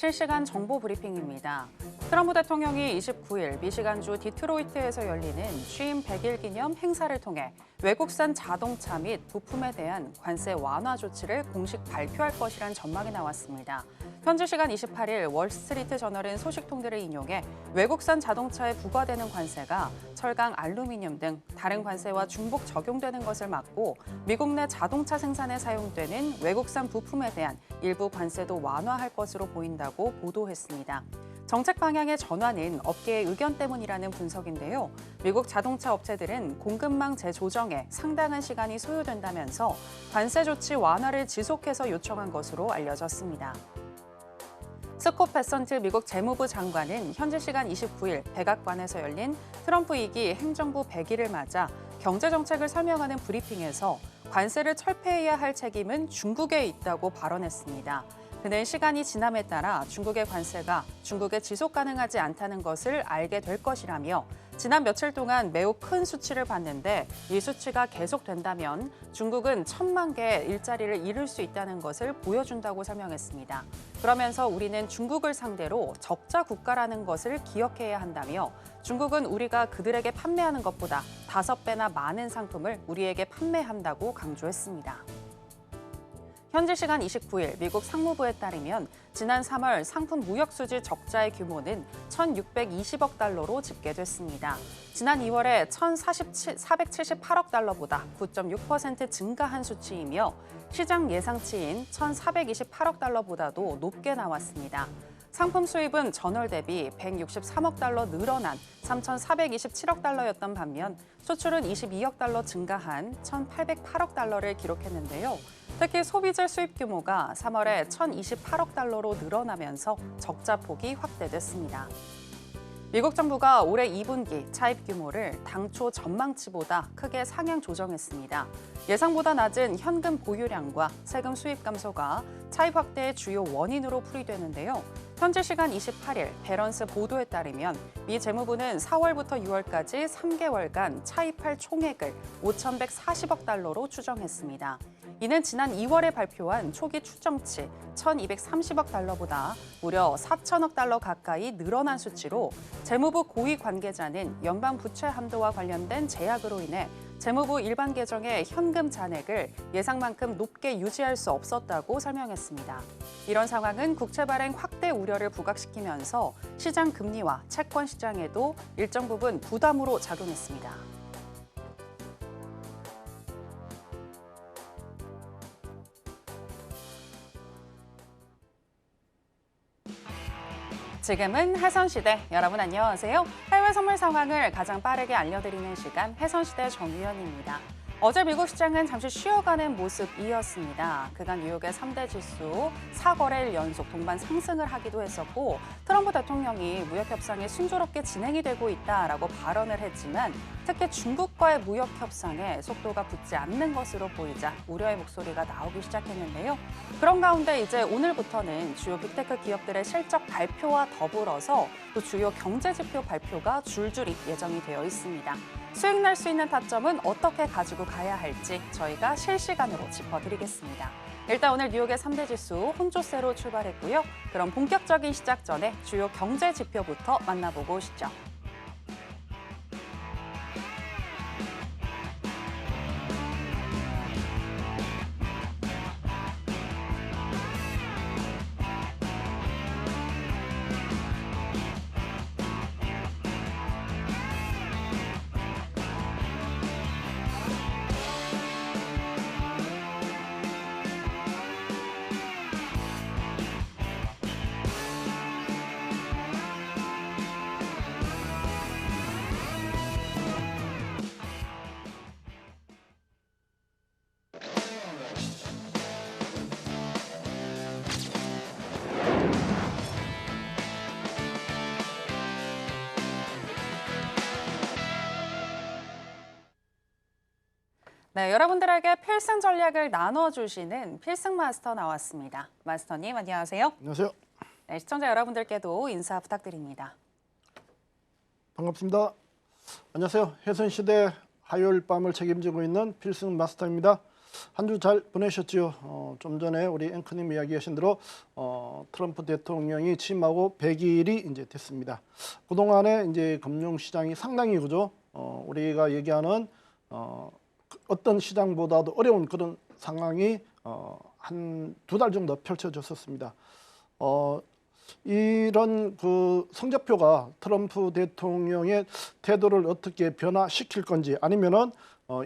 실시간 정보 브리핑입니다. 트럼프 대통령이 29일 미시간주 디트로이트에서 열리는 취임 100일 기념 행사를 통해 외국산 자동차 및 부품에 대한 관세 완화 조치를 공식 발표할 것이란 전망이 나왔습니다. 현지 시간 28일 월스트리트 저널은 소식통들을 인용해 외국산 자동차에 부과되는 관세가 철강, 알루미늄 등 다른 관세와 중복 적용되는 것을 막고 미국 내 자동차 생산에 사용되는 외국산 부품에 대한 일부 관세도 완화할 것으로 보인다고 보도했습니다. 정책 방향의 전환은 업계의 의견 때문이라는 분석인데요. 미국 자동차 업체들은 공급망 재조정에 상당한 시간이 소요된다면서 관세 조치 완화를 지속해서 요청한 것으로 알려졌습니다. 스콧 베선트 미국 재무부 장관은 현지 시간 29일 백악관에서 열린 트럼프 2기 행정부 100일을 맞아 경제정책을 설명하는 브리핑에서 관세를 철폐해야 할 책임은 중국에 있다고 발언했습니다. 그는 시간이 지남에 따라 중국의 관세가 중국에 지속 가능하지 않다는 것을 알게 될 것이라며 지난 며칠 동안 매우 큰 수치를 봤는데 이 수치가 계속된다면 중국은 1,000만 개의 일자리를 잃을 수 있다는 것을 보여준다고 설명했습니다. 그러면서 우리는 중국을 상대로 적자 국가라는 것을 기억해야 한다며 중국은 우리가 그들에게 판매하는 것보다 5배나 많은 상품을 우리에게 판매한다고 강조했습니다. 현지 시간 29일 미국 상무부에 따르면 지난 3월 상품 무역 수지 적자의 규모는 1,620억 달러로 집계됐습니다. 지난 2월에 1,478억 달러보다 9.6% 증가한 수치이며 시장 예상치인 1,428억 달러보다도 높게 나왔습니다. 상품 수입은 전월 대비 163억 달러 늘어난 3,427억 달러였던 반면 수출은 22억 달러 증가한 1,808억 달러를 기록했는데요. 특히 소비재 수입 규모가 3월에 1,028억 달러로 늘어나면서 적자 폭이 확대됐습니다. 미국 정부가 올해 2분기 차입 규모를 당초 전망치보다 크게 상향 조정했습니다. 예상보다 낮은 현금 보유량과 세금 수입 감소가 차입 확대의 주요 원인으로 풀이되는데요. 현지 시간 28일 밸런스 보도에 따르면 미 재무부는 4월부터 6월까지 3개월간 차입할 총액을 5,140억 달러로 추정했습니다. 이는 지난 2월에 발표한 초기 추정치 1,230억 달러보다 무려 4천억 달러 가까이 늘어난 수치로 재무부 고위 관계자는 연방 부채 한도와 관련된 제약으로 인해 재무부 일반 계정의 현금 잔액을 예상만큼 높게 유지할 수 없었다고 설명했습니다. 이런 상황은 국채 발행 확대 우려를 부각시키면서 시장 금리와 채권 시장에도 일정 부분 부담으로 작용했습니다. 지금은 해선시대, 여러분 안녕하세요. 해외 선물 상황을 가장 빠르게 알려드리는 시간 해선시대 정유현입니다. 어제 미국 시장은 잠시 쉬어가는 모습이었습니다. 그간 뉴욕의 3대 지수 4거래일 연속 동반 상승을 하기도 했었고 트럼프 대통령이 무역 협상이 순조롭게 진행이 되고 있다라고 발언을 했지만 특히 중국과의 무역 협상에 속도가 붙지 않는 것으로 보이자 우려의 목소리가 나오기 시작했는데요. 그런 가운데 이제 오늘부터는 주요 빅테크 기업들의 실적 발표와 더불어서 또 주요 경제 지표 발표가 줄줄이 예정이 되어 있습니다. 수익 낼 수 있는 타점은 어떻게 가지고 가야 할지 저희가 실시간으로 짚어드리겠습니다. 일단 오늘 뉴욕의 3대 지수 혼조세로 출발했고요. 그럼 본격적인 시작 전에 주요 경제 지표부터 만나보고 오시죠. 네, 여러분들에게 필승 전략을 나눠주시는 필승 마스터 나왔습니다. 마스터님, 안녕하세요. 안녕하세요. 네, 시청자 여러분들께도 인사 부탁드립니다. 반갑습니다. 안녕하세요. 해선시대 화요일 밤을 책임지고 있는 필승 마스터입니다. 한 주 잘 보내셨지요? 좀 전에 우리 앵커님 이야기하신 대로 트럼프 대통령이 취임하고 100일이 이제 됐습니다. 그동안에 이제 금융시장이 상당히 그죠? 우리가 얘기하는 어떤 시장보다도 어려운 그런 상황이 한 2달 정도 펼쳐졌었습니다. 이런 그 성적표가 트럼프 대통령의 태도를 어떻게 변화시킬 건지 아니면은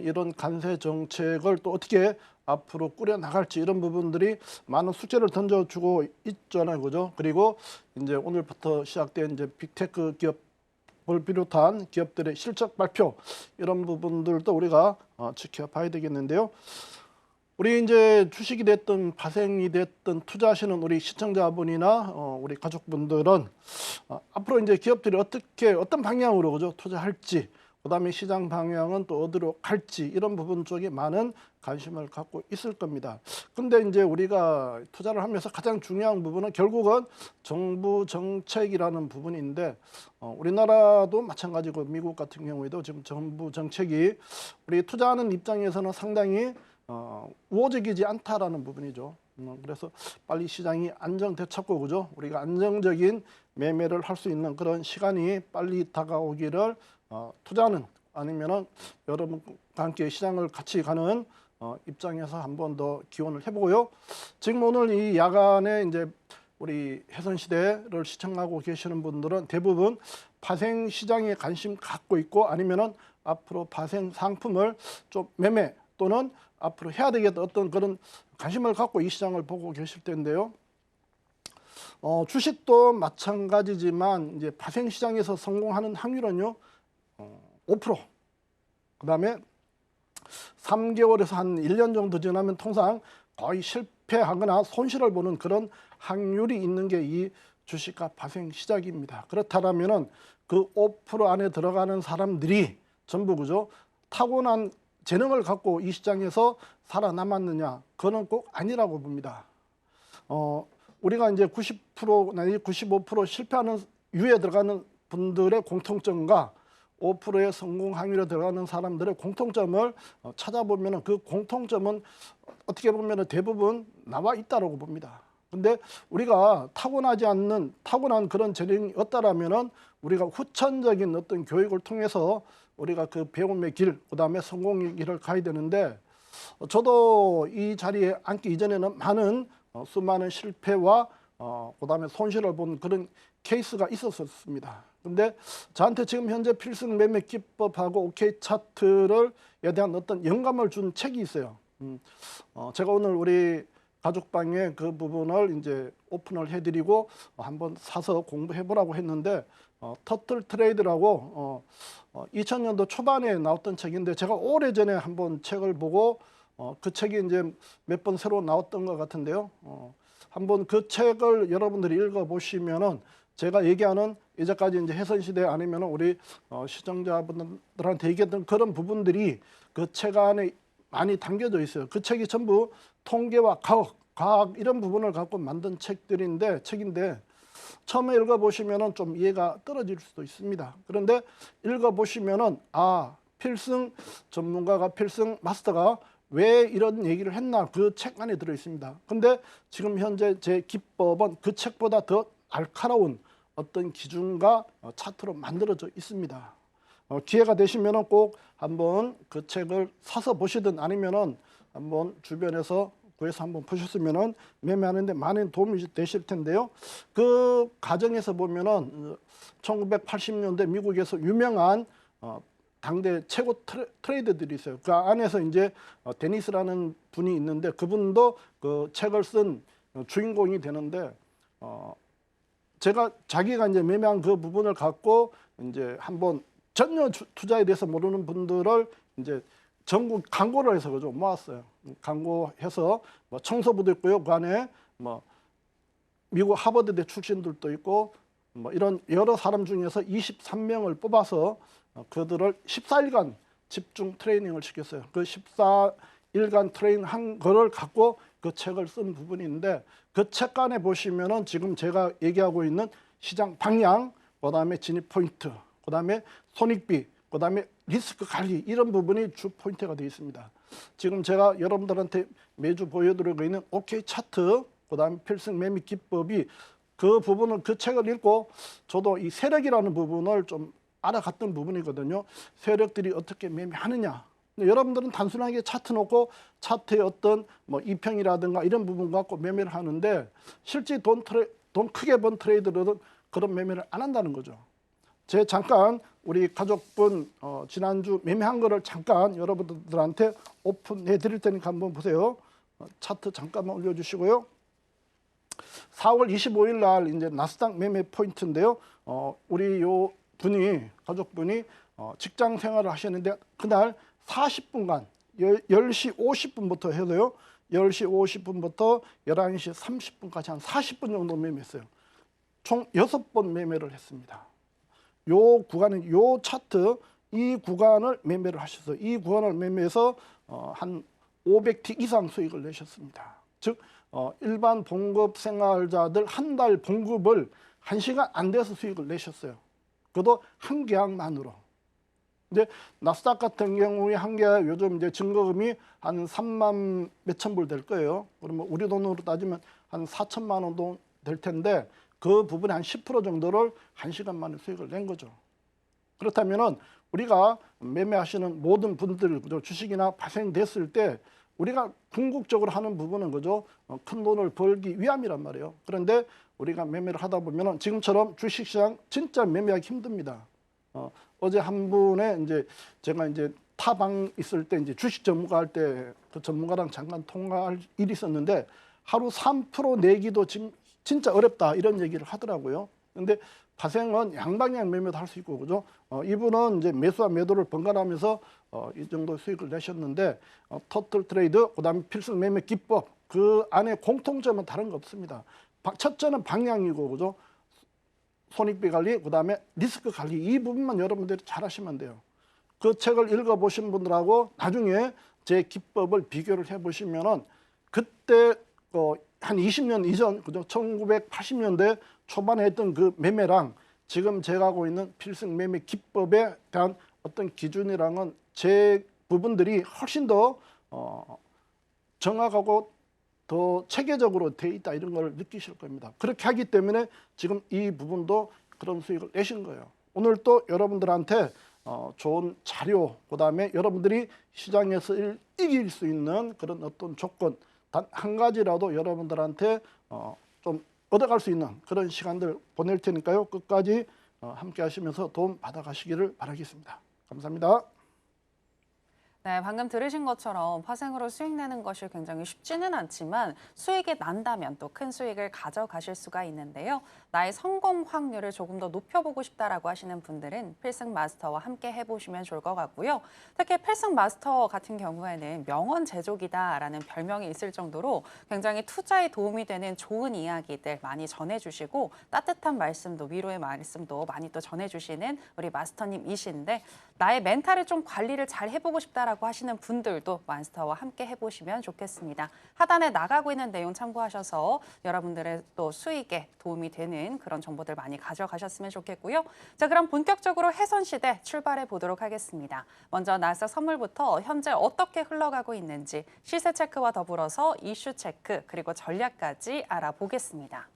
이런 관세 정책을 또 어떻게 앞으로 꾸려 나갈지 이런 부분들이 많은 숙제를 던져주고 있잖아요, 그죠? 그리고 이제 오늘부터 시작된 이제 빅테크 기업을 비롯한 기업들의 실적 발표 이런 부분들도 우리가 지켜봐야 되겠는데요. 우리 이제 주식이 됐든 파생이 됐든 투자하시는 우리 시청자분이나 우리 가족분들은 앞으로 이제 기업들이 어떤 방향으로 그죠 투자할지, 그다음에 시장 방향은 또 어디로 갈지 이런 부분 쪽에 많은 관심을 갖고 있을 겁니다. 근데 이제 우리가 투자를 하면서 가장 중요한 부분은 결국은 정부 정책이라는 부분인데 우리나라도 마찬가지고 미국 같은 경우에도 지금 정부 정책이 우리 투자하는 입장에서는 상당히 우호적이지 않다라는 부분이죠. 그래서 빨리 시장이 안정되찾고 그죠? 우리가 안정적인 매매를 할 수 있는 그런 시간이 빨리 다가오기를 투자는 아니면은 여러분과 함께 시장을 같이 가는 입장에서 한 번 더 기원을 해보고요. 지금 오늘 이 야간에 이제 우리 해선시대를 시청하고 계시는 분들은 대부분 파생 시장에 관심 갖고 있고 아니면은 앞으로 파생 상품을 좀 매매 또는 앞으로 해야 되겠다 어떤 그런 관심을 갖고 이 시장을 보고 계실 텐데요. 주식도 마찬가지지만 이제 파생 시장에서 성공하는 확률은요 5%. 그다음에 3개월에서 한 1년 정도 지나면 통상 거의 실패하거나 손실을 보는 그런 확률이 있는 게 이 주식과 파생 시장입니다. 그렇다면은 그 5% 안에 들어가는 사람들이 전부 그죠 타고난 재능을 갖고 이 시장에서 살아남았느냐? 그건 꼭 아니라고 봅니다. 우리가 이제 90% 내지 95% 실패하는 유에 들어가는 분들의 공통점과 5%의 성공 확률에 들어가는 사람들의 공통점을 찾아보면 그 공통점은 어떻게 보면 대부분 나와 있다고 봅니다. 근데 우리가 타고난 그런 재능이 없다라면은 우리가 후천적인 어떤 교육을 통해서 우리가 그 배움의 길, 그다음에 성공의 길을 가야 되는데 저도 이 자리에 앉기 이전에는 많은 수많은 실패와 그다음에 손실을 본 그런 케이스가 있었습니다. 근데 저한테 지금 현재 필승 매매 기법하고 OK 차트를에 대한 어떤 영감을 준 책이 있어요. 제가 오늘 우리 가족방에 그 부분을 이제 오픈을 해드리고 한번 사서 공부해보라고 했는데 터틀 트레이드라고 2000년도 초반에 나왔던 책인데 제가 오래전에 한번 책을 보고 그 책이 이제 몇 번 새로 나왔던 것 같은데요. 한번 그 책을 여러분들이 읽어보시면은 제가 얘기하는 이제까지 이제 해선시대 아니면 우리 시청자분들한테 얘기했던 그런 부분들이 그 책 안에 많이 담겨져 있어요. 그 책이 전부 통계와 과학 이런 부분을 갖고 만든 책인데 처음에 읽어보시면은 좀 이해가 떨어질 수도 있습니다. 그런데 읽어보시면은 필승 전문가가 필승 마스터가 왜 이런 얘기를 했나 그 책 안에 들어 있습니다. 근데 지금 현재 제 기법은 그 책보다 더 날카로운 어떤 기준과 차트로 만들어져 있습니다. 기회가 되시면은 꼭 한번 그 책을 사서 보시든 아니면은 한번 주변에서 구해서 한번 보셨으면은 매매하는데 많은 도움이 되실 텐데요. 그 과정에서 보면은 1980년대 미국에서 유명한 당대 최고 트레이더들이 있어요. 그 안에서 이제 데니스라는 분이 있는데 그분도 그 책을 쓴 주인공이 되는데 자기가 이제 매매한 그 부분을 갖고 이제 한번 전혀 투자에 대해서 모르는 분들을 이제 전국 광고를 해서 그죠 모았어요. 광고해서 뭐 청소부도 있고요. 그 안에 뭐 미국 하버드대 출신들도 있고 뭐 이런 여러 사람 중에서 23명을 뽑아서 그들을 14일간 집중 트레이닝을 시켰어요. 그 14일간 트레이닝한 거를 갖고 그 책을 쓴 부분인데 그 책 안에 보시면은 지금 제가 얘기하고 있는 시장 방향, 그다음에 진입 포인트, 그다음에 손익비, 그다음에 리스크 관리 이런 부분이 주 포인트가 되어 있습니다. 지금 제가 여러분들한테 매주 보여드리고 있는 OK 차트, 그다음에 필승 매매 기법이 그 부분을 그 책을 읽고 저도 이 세력이라는 부분을 좀 알아갔던 부분이거든요. 세력들이 어떻게 매매하느냐. 근데 여러분들은 단순하게 차트 놓고 차트의 어떤 뭐 이평이라든가 이런 부분 갖고 매매를 하는데 실제 돈 크게 번 트레이더들은 그런 매매를 안 한다는 거죠. 제 잠깐 우리 가족분 지난주 매매한 거를 잠깐 여러분들한테 오픈해 드릴 테니까 한번 보세요. 차트 잠깐만 올려주시고요. 4월 25일 날 이제 나스닥 매매 포인트인데요. 우리 요 분이 가족분이 직장 생활을 하셨는데 그날 40분간 10시 50분부터 해도요. 10시 50분부터 11시 30분까지 한 40분 정도 매매했어요. 총 6번 매매를 했습니다. 요 구간은 요 차트 이 구간을 매매를 하셔서 이 구간을 매매해서 한 500T 이상 수익을 내셨습니다. 즉 일반 봉급 생활자들 한 달 봉급을 1시간 안 돼서 수익을 내셨어요. 그것도 한 계약만으로. 근데 나스닥 같은 경우에 한 계약 요즘 이제 증거금이 한 3만 몇천 불 될 거예요. 그러면 우리 돈으로 따지면 한 4천만 원 돈 될 텐데 그 부분의 한 10% 정도를 1시간 만에 수익을 낸 거죠. 그렇다면은 우리가 매매하시는 모든 분들 주식이나 발생됐을 때 우리가 궁극적으로 하는 부분은 그죠? 큰 돈을 벌기 위함이란 말이에요. 그런데 우리가 매매를 하다 보면은 지금처럼 주식시장 진짜 매매하기 힘듭니다. 어제 한 분의 이제 제가 이제 타방 있을 때 이제 주식 전문가 할 때 그 전문가랑 잠깐 통화할 일이 있었는데 하루 3% 내기도 지금 진짜 어렵다 이런 얘기를 하더라고요. 근데 파생은 양방향 매매도 할 수 있고 그죠? 이분은 이제 매수와 매도를 번갈아가면서 이 정도 수익을 내셨는데 토탈 트레이드 그다음에 필승 매매 기법 그 안에 공통점은 다른 거 없습니다. 첫째는 방향이고 그죠? 손익비 관리 그다음에 리스크 관리 이 부분만 여러분들이 잘 하시면 돼요. 그 책을 읽어보신 분들하고 나중에 제 기법을 비교를 해보시면은 그때 한 20년 이전 그죠? 1980년대 초반에 했던 그 매매랑 지금 제가 하고 있는 필승 매매 기법에 대한 어떤 기준이랑은 제 부분들이 훨씬 더 정확하고 더 체계적으로 돼 있다 이런 걸 느끼실 겁니다. 그렇게 하기 때문에 지금 이 부분도 그런 수익을 내신 거예요. 오늘 또 여러분들한테 좋은 자료 그다음에 여러분들이 시장에서 이길 수 있는 그런 어떤 조건 단 한 가지라도 여러분들한테 좀 얻어갈 수 있는 그런 시간들 보낼 테니까요. 끝까지 함께 하시면서 도움 받아가시기를 바라겠습니다. 감사합니다. 네, 방금 들으신 것처럼 파생으로 수익 내는 것이 굉장히 쉽지는 않지만 수익이 난다면 또 큰 수익을 가져가실 수가 있는데요. 나의 성공 확률을 조금 더 높여보고 싶다라고 하시는 분들은 필승 마스터와 함께 해보시면 좋을 것 같고요. 특히 필승 마스터 같은 경우에는 명언 제조기다라는 별명이 있을 정도로 굉장히 투자에 도움이 되는 좋은 이야기들 많이 전해주시고 따뜻한 말씀도 위로의 말씀도 많이 또 전해주시는 우리 마스터님이신데 나의 멘탈을 좀 관리를 잘 해보고 싶다라고 하시는 분들도 마스터와 함께 해보시면 좋겠습니다. 하단에 나가고 있는 내용 참고하셔서 여러분들의 또 수익에 도움이 되는 그런 정보들 많이 가져가셨으면 좋겠고요. 자, 그럼 본격적으로 해선시대 출발해 보도록 하겠습니다. 먼저 나스닥 선물부터 현재 어떻게 흘러가고 있는지 시세 체크와 더불어서 이슈 체크 그리고 전략까지 알아보겠습니다.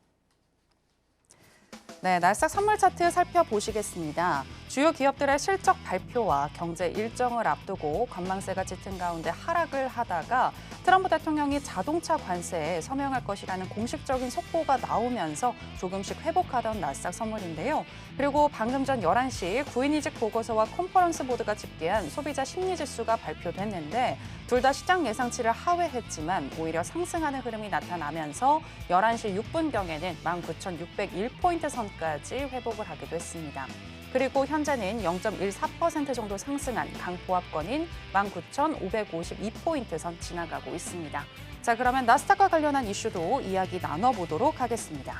네, 나스닥 선물 차트 살펴보시겠습니다. 주요 기업들의 실적 발표와 경제 일정을 앞두고 관망세가 짙은 가운데 하락을 하다가 트럼프 대통령이 자동차 관세에 서명할 것이라는 공식적인 속보가 나오면서 조금씩 회복하던 나스닥 선물인데요. 그리고 방금 전 11시 구인이직 보고서와 컨퍼런스 보드가 집계한 소비자 심리지수가 발표됐는데 둘 다 시장 예상치를 하회했지만 오히려 상승하는 흐름이 나타나면서 11시 6분경에는 19,601포인트 선까지 회복을 하기도 했습니다. 그리고 현재는 0.14% 정도 상승한 강보합권인 19,552포인트 선 지나가고 있습니다. 자, 그러면 나스닥과 관련한 이슈도 이야기 나눠보도록 하겠습니다.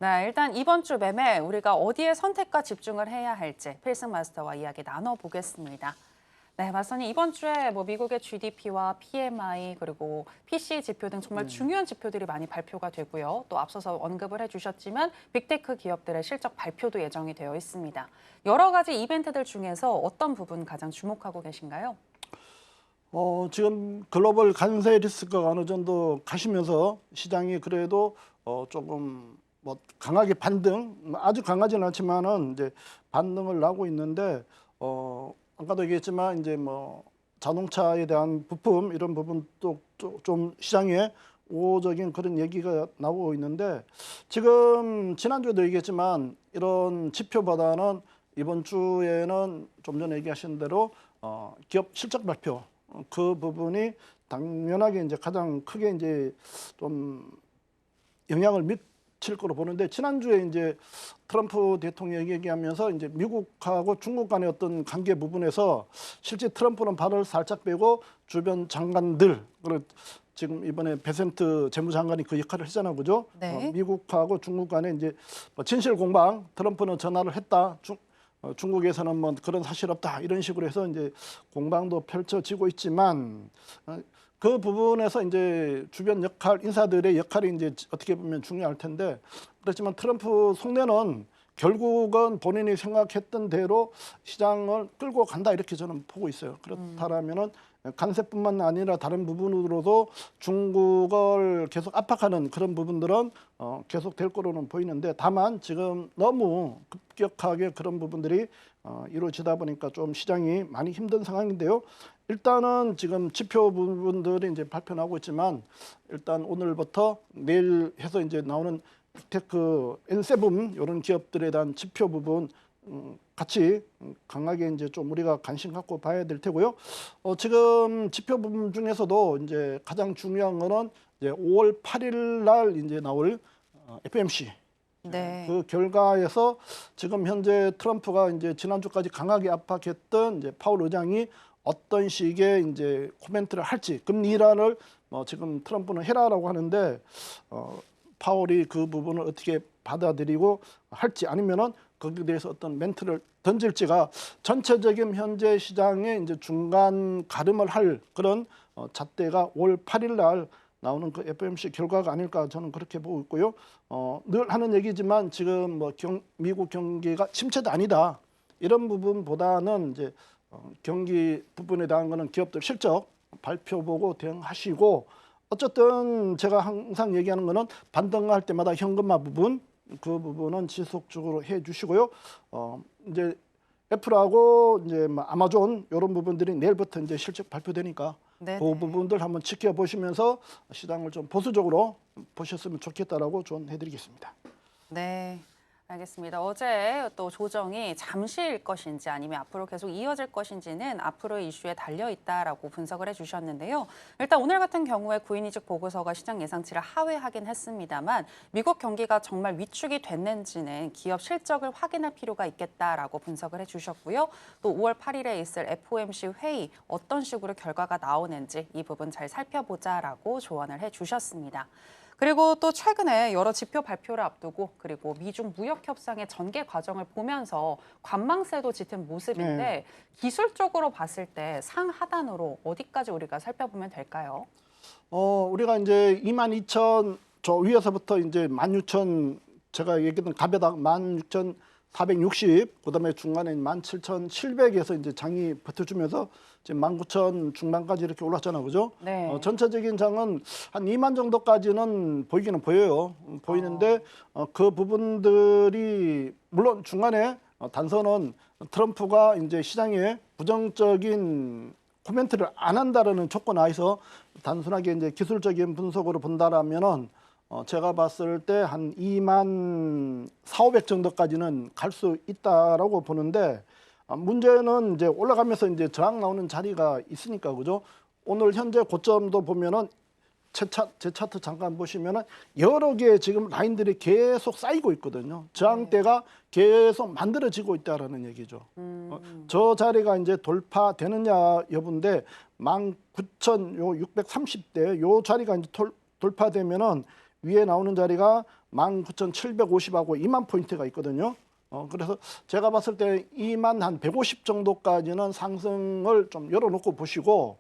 네, 일단 이번 주 매매 우리가 어디에 선택과 집중을 해야 할지 필승 마스터와 이야기 나눠보겠습니다. 네, 맞선이 이번 주에 뭐 미국의 GDP와 PMI 그리고 PC 지표 등 정말 중요한 지표들이 많이 발표가 되고요. 또 앞서서 언급을 해주셨지만 빅테크 기업들의 실적 발표도 예정이 되어 있습니다. 여러 가지 이벤트들 중에서 어떤 부분 가장 주목하고 계신가요? 지금 글로벌 관세 리스크가 어느 정도 가시면서 시장이 그래도 조금 뭐 강하게 반등, 아주 강하지는 않지만은 이제 반등을 나고 있는데 아까도 얘기했지만 이제 뭐 자동차에 대한 부품 이런 부분도 좀 시장에 우호적인 그런 얘기가 나오고 있는데 지금 지난주에도 얘기했지만 이런 지표보다는 이번 주에는 좀 전에 얘기하신 대로 기업 실적 발표 그 부분이 당연하게 이제 가장 크게 이제 좀 영향을 미칠 거로 보는데 지난주에 이제 트럼프 대통령이 얘기하면서 이제 미국하고 중국 간의 어떤 관계 부분에서 실제 트럼프는 발을 살짝 빼고 주변 장관들 그리고 지금 이번에 베센트 재무장관이 그 역할을 했잖아요, 그죠? 네. 미국하고 중국 간에 이제 뭐 진실 공방, 트럼프는 전화를 했다. 중국에서는 뭐 그런 사실 없다 이런 식으로 해서 이제 공방도 펼쳐지고 있지만 그 부분에서 이제 주변 역할 인사들의 역할이 이제 어떻게 보면 중요할 텐데 그렇지만 트럼프 속내는 결국은 본인이 생각했던 대로 시장을 끌고 간다 이렇게 저는 보고 있어요. 그렇다라면은 관세뿐만 아니라 다른 부분으로도 중국을 계속 압박하는 그런 부분들은 계속 될 거로는 보이는데 다만 지금 너무 급격하게 그런 부분들이 이루어지다 보니까 좀 시장이 많이 힘든 상황인데요. 일단은 지금 지표 부분들이 이제 발표 나오고 있지만 일단 오늘부터 내일 해서 이제 나오는 빅테크 N7 이런 기업들에 대한 지표 부분 같이 강하게 이제 좀 우리가 관심 갖고 봐야 될 테고요. 지금 지표 부분 중에서도 이제 가장 중요한 거는 이제 5월 8일 날 이제 나올 FMC 네. 그 결과에서 지금 현재 트럼프가 이제 지난주까지 강하게 압박했던 이제 파월 의장이 어떤 식의 이제 코멘트를 할지 금리 인하를 지금 트럼프는 해라라고 하는데 파월이 그 부분을 어떻게 받아들이고 할지 아니면은 거기에 대해서 어떤 멘트를 던질지가 전체적인 현재 시장의 이제 중간 가름을 할 그런 잣대가 5월 8일 날 나오는 그 FOMC 결과가 아닐까 저는 그렇게 보고 있고요. 늘 하는 얘기지만 지금 뭐 미국 경기가 침체도 아니다 이런 부분보다는 이제 경기 부분에 대한 거는 기업들 실적 발표 보고 대응하시고 어쨌든 제가 항상 얘기하는 거는 반등할 때마다 현금화 부분 그 부분은 지속적으로 해 주시고요. 이제 애플하고 이제 뭐 아마존 이런 부분들이 내일부터 이제 실적 발표되니까 네네. 그 부분들 한번 지켜보시면서 시장을 좀 보수적으로 보셨으면 좋겠다라고 조언해드리겠습니다. 네. 알겠습니다. 어제 또 조정이 잠시일 것인지 아니면 앞으로 계속 이어질 것인지는 앞으로의 이슈에 달려 있다라고 분석을 해주셨는데요. 일단 오늘 같은 경우에 구인이직 보고서가 시장 예상치를 하회하긴 했습니다만 미국 경기가 정말 위축이 됐는지는 기업 실적을 확인할 필요가 있겠다라고 분석을 해주셨고요. 또 5월 8일에 있을 FOMC 회의 어떤 식으로 결과가 나오는지 이 부분 잘 살펴보자라고 조언을 해주셨습니다. 그리고 또 최근에 여러 지표 발표를 앞두고 그리고 미중 무역 협상의 전개 과정을 보면서 관망세도 짙은 모습인데 네. 기술적으로 봤을 때 상하단으로 어디까지 우리가 살펴보면 될까요? 우리가 이제 22,000 저 위에서부터 이제 16,000 제가 얘기했던 가베닥 16,460 그다음에 중간에 17,700에서 이제 장이 버텨주면서 지금 19,000 중반까지 이렇게 올랐잖아요, 그죠? 네. 전체적인 장은 한 2만 정도까지는 보이기는 보여요. 보이는데 그 부분들이 물론 중간에 단서는 트럼프가 이제 시장에 부정적인 코멘트를 안 한다라는 조건 하에서 단순하게 이제 기술적인 분석으로 본다라면은 제가 봤을 때 한 2만 4,500 정도까지는 갈 수 있다라고 보는데 문제는 이제 올라가면서 이제 저항 나오는 자리가 있으니까 그죠? 오늘 현재 고점도 보면은 제 차트 잠깐 보시면은 여러 개의 지금 라인들이 계속 쌓이고 있거든요. 저항대가 계속 만들어지고 있다라는 얘기죠. 저 자리가 이제 돌파되느냐 여부인데 19,630대 요 자리가 이제 돌파되면은 위에 나오는 자리가 19,750하고 2만 포인트가 있거든요. 그래서 제가 봤을 때 2만 한 150 정도까지는 상승을 좀 열어놓고 보시고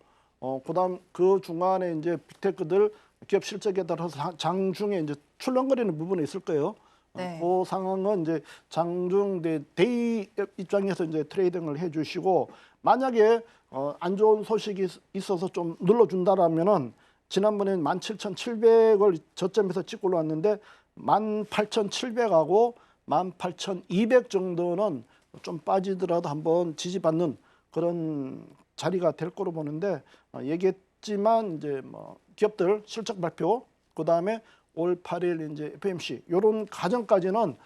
그다음 그 중간에 이제 빅테크들 기업 실적에 따라서 장중에 이제 출렁거리는 부분이 있을 거예요. 네. 그 상황은 이제 장중 데이 입장에서 이제 트레이딩을 해주시고 만약에 안 좋은 소식이 있어서 좀 눌러준다라면은 지난번에 17,700을 저점에서 찍고 올라왔는데 18,700하고 18,200 정도는 좀 빠지더라도 한번 지지받는 그런 자리가 될 거로 보는데 얘기했지만 이제 뭐 기업들 실적 발표 그다음에 올 8일 이제 FMC 요런 과정까지는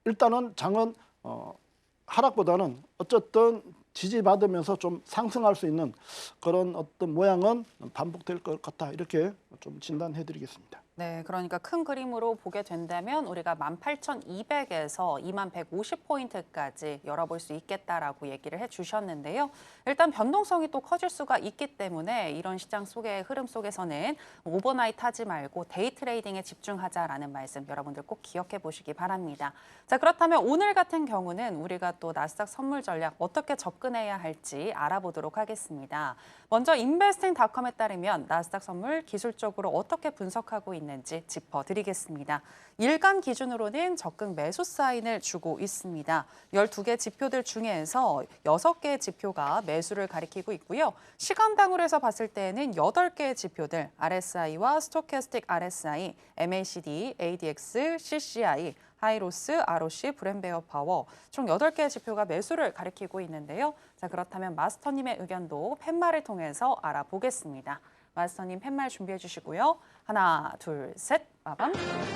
일단은 장은 하락보다는 어쨌든 지지받으면서 좀 상승할 수 있는 그런 어떤 모양은 반복될 것 같다 이렇게 좀 진단해 드리겠습니다. 네, 그러니까 큰 그림으로 보게 된다면 우리가 18,200에서 2150포인트까지 열어볼 수 있겠다라고 얘기를 해주셨는데요. 일단 변동성이 또 커질 수가 있기 때문에 이런 시장 속의 흐름 속에서는 오버나잇 하지 말고 데이 트레이딩에 집중하자라는 말씀 여러분들 꼭 기억해 보시기 바랍니다. 자, 그렇다면 오늘 같은 경우는 우리가 또 나스닥 선물 전략 어떻게 접근해야 할지 알아보도록 하겠습니다. 먼저 investing.com에 따르면 나스닥 선물 기술적으로 어떻게 분석하고 있는지 짚어드리겠습니다. 일간 기준으로는 적극 매수 사인을 주고 있습니다. 12개 지표들 중에서 6개의 지표가 매수를 가리키고 있고요. 시간당으로 해서 봤을 때는 8개의 지표들 RSI와 스토캐스틱 RSI, MACD, ADX, CCI, 하이로스, ROC, 브랜베어 파워 총 8개의 지표가 매수를 가리키고 있는데요. 자, 그렇다면 마스터님의 의견도 팻말을 통해서 알아보겠습니다. 마스터님 팻말 준비해 주시고요. 하나, 둘, 셋, 빠밤.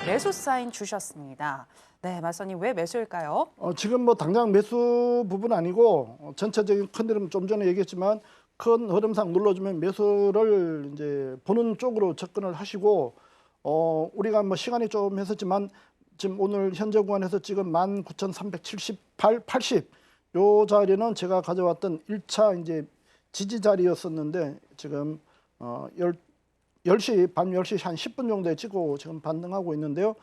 매수 사인 주셨습니다. 네, 마스터님 왜 매수일까요? 지금 뭐 당장 매수 부분 아니고 전체적인 큰 흐름 좀 전에 얘기했지만 큰 흐름상 눌러주면 매수를 이제 보는 쪽으로 접근을 하시고 우리가 뭐 시간이 좀 했었지만 지금 오늘 현재 구간에서 지금 19,378, 80 요 자리는 제가 가져왔던 1차 이제 지지 자리였었는데 지금 10시 밤 10시 한 10분 정도에 찍고 지금 반등하고 있는데요.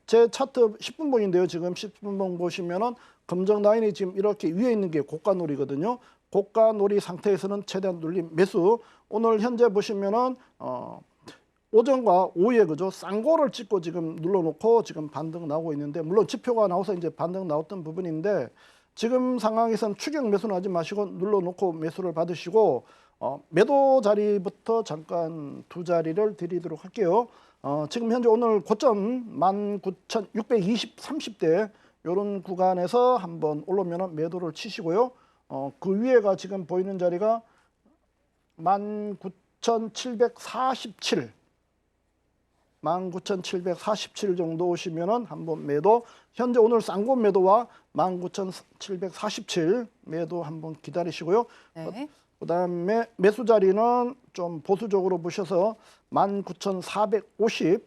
제 차트 10분봉인데요. 지금 10분봉 보시면은 검정 라인이 지금 이렇게 위에 있는 게 고가놀이거든요. 고가놀이 상태에서는 최대한 눌림 매수. 오늘 현재 보시면은 오전과 오후에 그죠 쌍고를 찍고 지금 눌러놓고 지금 반등 나오고 있는데 물론 지표가 나와서 이제 반등 나왔던 부분인데 지금 상황에서는 추격 매수는 하지 마시고 눌러놓고 매수를 받으시고 매도 자리부터 잠깐 두 자리를 드리도록 할게요. 지금 현재 오늘 고점 19,620, 30대 이런 구간에서 한번 올라오면 매도를 치시고요. 그 위에가 지금 보이는 자리가 19,747 19,747 정도 오시면은 한번 매도 현재 오늘 쌍고 매도와 19,747 매도 한번 기다리시고요. 네. 그다음에 매수 자리는 좀 보수적으로 보셔서 19,450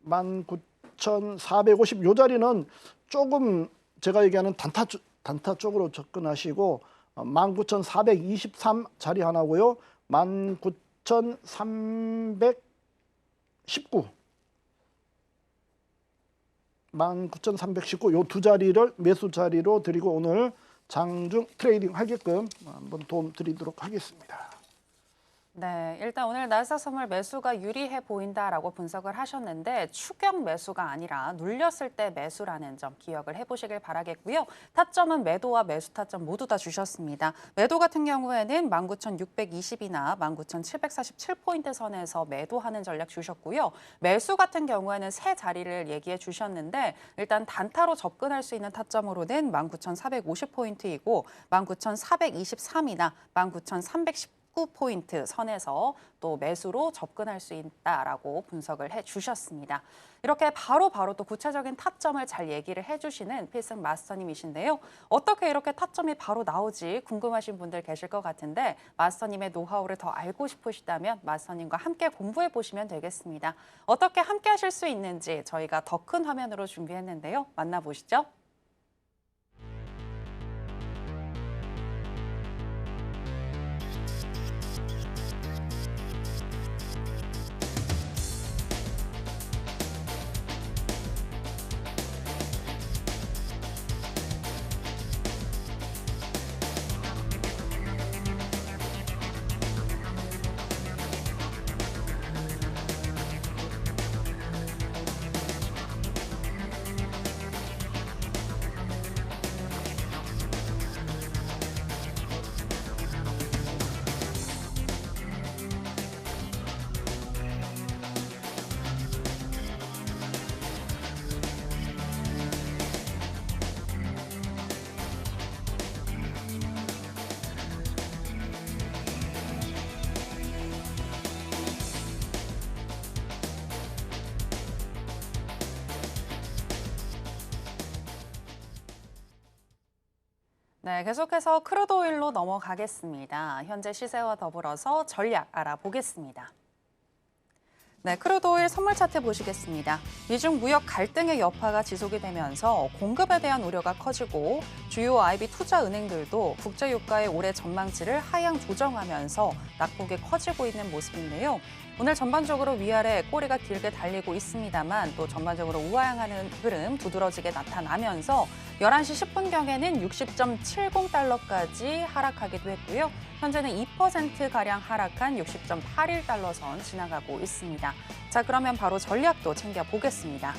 19,450 요 자리는 조금 제가 얘기하는 단타 쪽으로 접근하시고 19,423 자리 하나고요. 19,319 19,319 요 두 자리를 매수 자리로 드리고 오늘 장중 트레이딩 하게끔 한번 도움 드리도록 하겠습니다. 네, 일단 오늘 나스닥 선물 매수가 유리해 보인다라고 분석을 하셨는데 추격 매수가 아니라 눌렸을 때 매수라는 점 기억을 해보시길 바라겠고요. 타점은 매도와 매수 타점 모두 다 주셨습니다. 매도 같은 경우에는 19,620이나 19,747포인트 선에서 매도하는 전략 주셨고요. 매수 같은 경우에는 세 자리를 얘기해 주셨는데 일단 단타로 접근할 수 있는 타점으로는 19,450포인트이고 19,423이나 19,310 포인트 선에서 또 매수로 접근할 수 있다라고 분석을 해주셨습니다. 이렇게 바로바로 또 구체적인 타점을 잘 얘기를 해주시는 필승 마스터님이신데요. 어떻게 이렇게 타점이 바로 나오지 궁금하신 분들 계실 것 같은데 마스터님의 노하우를 더 알고 싶으시다면 마스터님과 함께 공부해 보시면 되겠습니다. 어떻게 함께 하실 수 있는지 저희가 더 큰 화면으로 준비했는데요. 만나보시죠. 네, 계속해서 크루드 오일로 넘어가겠습니다. 현재 시세와 더불어서 전략 알아보겠습니다. 네, 크루드 오일 선물 차트 보시겠습니다. 미중 무역 갈등의 여파가 지속이 되면서 공급에 대한 우려가 커지고 주요 IB 투자 은행들도 국제 유가의 올해 전망치를 하향 조정하면서 낙폭이 커지고 있는 모습인데요. 오늘 전반적으로 위아래 꼬리가 길게 달리고 있습니다만 또 전반적으로 우하향하는 흐름 두드러지게 나타나면서 11시 10분경에는 60.70달러까지 하락하기도 했고요. 현재는 2%가량 하락한 60.81달러 선 지나가고 있습니다. 자, 그러면 바로 전략도 챙겨보겠습니다.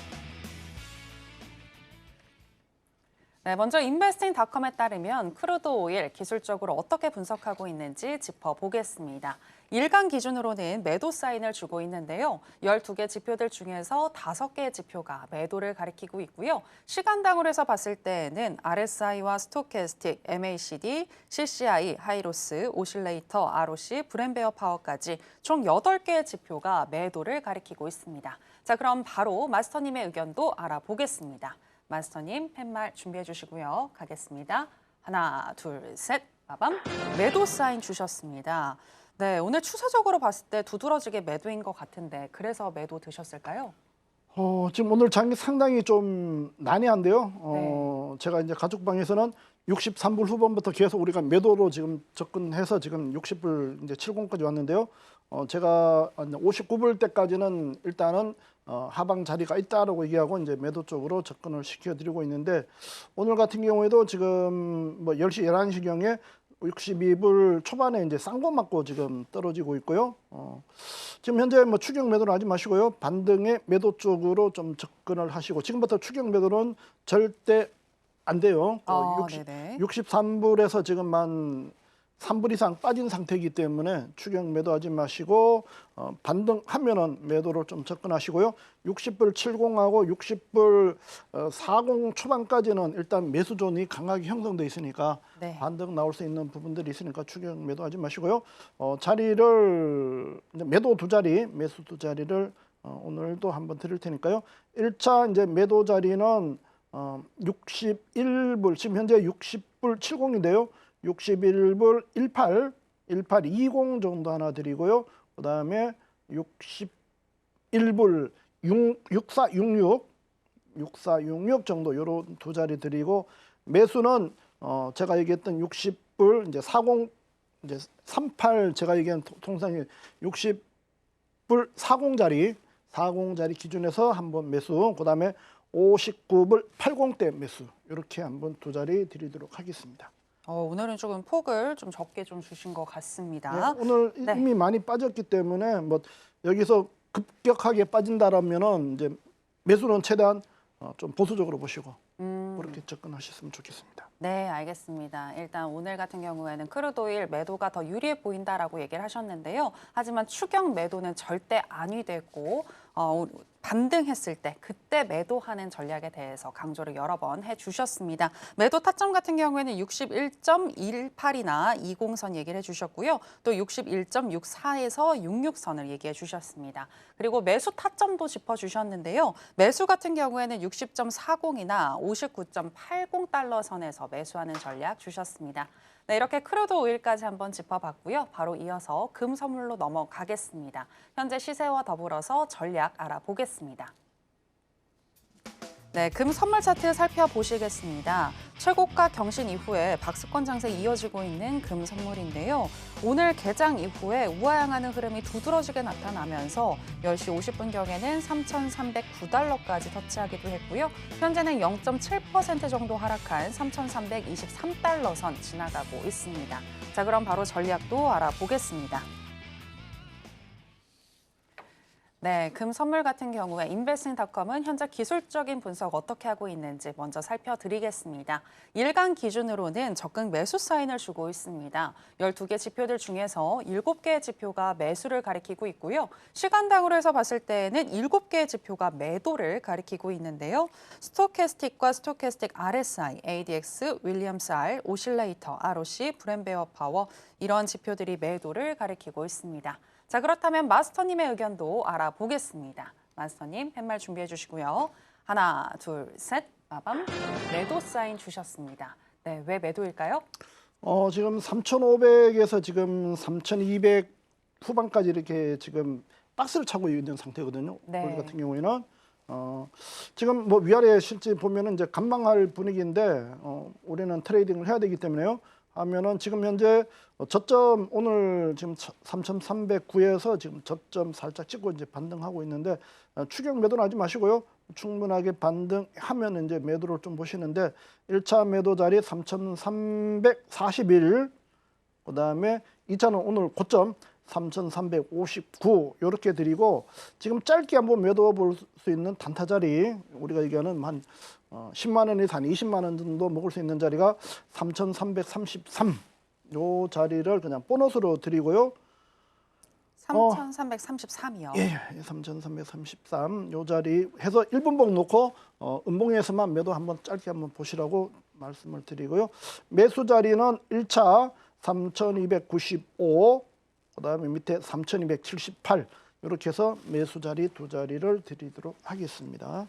네, 먼저 investing.com에 따르면 크루드 오일 기술적으로 어떻게 분석하고 있는지 짚어보겠습니다. 일간 기준으로는 매도 사인을 주고 있는데요. 12개 지표들 중에서 5개의 지표가 매도를 가리키고 있고요. 시간당으로 해서 봤을 때에는 RSI와 스토캐스틱, MACD, CCI, 하이로스, 오실레이터, ROC, 브랜베어 파워까지 총 8개의 지표가 매도를 가리키고 있습니다. 자, 그럼 바로 마스터님의 의견도 알아보겠습니다. 마스터님 팻말 준비해 주시고요. 가겠습니다. 하나, 둘, 셋, 빠밤. 매도 사인 주셨습니다. 네, 오늘 추세적으로 봤을 때 두드러지게 매도인 것 같은데 그래서 매도 드셨을까요? 지금 오늘 장이 상당히 좀 난해한데요. 네. 제가 이제 가족방에서는 63불 후반부터 계속 우리가 매도로 지금 접근해서 지금 60불 이제 70까지 왔는데요. 제가 59불 때까지는 일단은 하방 자리가 있다라고 얘기하고 이제 매도 쪽으로 접근을 시켜드리고 있는데 오늘 같은 경우에도 지금 뭐 10시, 11시경에 62불 초반에 이제 쌍고 맞고 지금 떨어지고 있고요. 지금 현재 뭐 추격 매도는 하지 마시고요. 반등의 매도 쪽으로 좀 접근을 하시고 지금부터 추격 매도는 절대 안 돼요. 63불에서 지금 한 3불 이상 빠진 상태이기 때문에 추격 매도하지 마시고 반등하면은 매도로 좀 접근하시고요. 60불 70하고 60불 40 초반까지는 일단 매수존이 강하게 형성돼 있으니까 네. 반등 나올 수 있는 부분들이 있으니까 추격 매도하지 마시고요. 자리를 이제 매도 두 자리, 매수 두 자리를 오늘도 한번 드릴 테니까요. 1차 이제 매도 자리는 61불 지금 현재 60불 70인데요. 61불 18, 1820 정도 하나 드리고요. 그다음에 61불 6466, 6466 정도 요런 두 자리 드리고 매수는 제가 얘기했던 60불 이제 40 이제 38 제가 얘기한 통상에 60불 40자리 기준에서 한번 매수. 그다음에 59불 80대 매수. 이렇게 한번 두 자리 드리도록 하겠습니다. 오늘은 조금 폭을 좀 적게 좀 주신 것 같습니다. 네, 오늘 이미 많이 빠졌기 때문에 뭐 여기서 급격하게 빠진다라면은 이제 매수는 최대한 좀 보수적으로 보시고 그렇게 접근하셨으면 좋겠습니다. 네, 알겠습니다. 일단 오늘 같은 경우에는 크루드 오일 매도가 더 유리해 보인다라고 얘기를 하셨는데요. 하지만 추격 매도는 절대 아니 되고 반등했을 때 그때 매도하는 전략에 대해서 강조를 여러 번 해주셨습니다. 매도 타점 같은 경우에는 61.18이나 20선 얘기를 해주셨고요. 또 61.64에서 66선을 얘기해 주셨습니다. 그리고 매수 타점도 짚어주셨는데요. 매수 같은 경우에는 60.40이나 59.80달러 선에서 매수하는 전략 주셨습니다. 네, 이렇게 크루드 오일까지 한번 짚어봤고요. 바로 이어서 금 선물로 넘어가겠습니다. 현재 시세와 더불어서 전략 알아보겠습니다. 네, 금 선물 차트 살펴보시겠습니다. 최고가 경신 이후에 박스권 장세 이어지고 있는 금 선물인데요. 오늘 개장 이후에 우하향하는 흐름이 두드러지게 나타나면서 10시 50분경에는 3,309달러까지 터치하기도 했고요. 현재는 0.7% 정도 하락한 3,323달러 선 지나가고 있습니다. 자, 그럼 바로 전략도 알아보겠습니다. 네, 금 선물 같은 경우에 investing.com은 현재 기술적인 분석 어떻게 하고 있는지 먼저 살펴드리겠습니다. 일간 기준으로는 적극 매수 사인을 주고 있습니다. 12개 지표들 중에서 7개의 지표가 매수를 가리키고 있고요. 시간당으로 해서 봤을 때에는 7개의 지표가 매도를 가리키고 있는데요. 스토캐스틱과 스토캐스틱 RSI, ADX, 윌리엄스 R, 오실레이터, ROC, 브랜베어 파워 이런 지표들이 매도를 가리키고 있습니다. 자, 그렇다면 마스터님의 의견도 알아보겠습니다. 마스터님, 팻말 준비해 주시고요. 하나, 둘, 셋, 빠밤. 매도 사인 주셨습니다. 네, 왜 매도일까요? 지금 3,500에서 지금 3,200 후반까지 이렇게 지금 박스를 차고 있는 상태거든요. 네. 골드 같은 경우에는 지금 뭐 위아래 실제 보면은 이제 관망할 분위기인데 올해는 트레이딩을 해야 되기 때문에요. 하면은 지금 현재 저점 오늘 지금 3,309에서 지금 저점 살짝 찍고 이제 반등하고 있는데 추격 매도는 하지 마시고요. 충분하게 반등하면 이제 매도를 좀 보시는데 1차 매도 자리 3,341, 그다음에 2차는 오늘 고점 3,359 이렇게 드리고 지금 짧게 한번 매도 볼 수 있는 단타 자리 우리가 얘기하는 한 10만 원에서 한 20만 원 정도 먹을 수 있는 자리가 3,333 요 자리를 그냥 보너스로 드리고요. 3,333이요. 예, 3,333 요 자리 해서 1분봉 놓고 음봉에서만 매도 한번 짧게 한번 보시라고 말씀을 드리고요. 매수 자리는 1차 3,295, 그다음에 밑에 3,278 이렇게 해서 매수 자리 두 자리를 드리도록 하겠습니다.